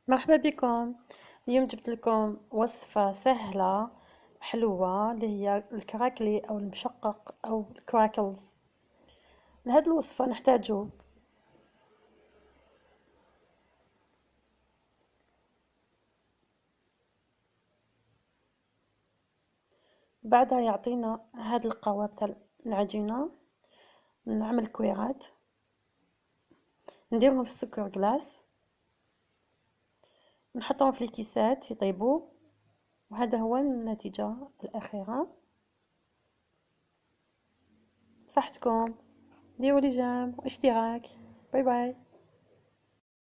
مرحبا بكم. اليوم جبت لكم وصفة سهلة حلوة اللي هي الكراكلي أو المشقق أو الكراكلز. لهذه الوصفة نحتاجو بعدها يعطينا هذا القوام تاع العجينة. نعمل كويرات نديرهم في السكر جلاس، نحطهم في الكيسات يطيبوا، وهذا هو النتيجة الأخيرة. صحتكم، ديروا لي جيم واشتراك. باي باي.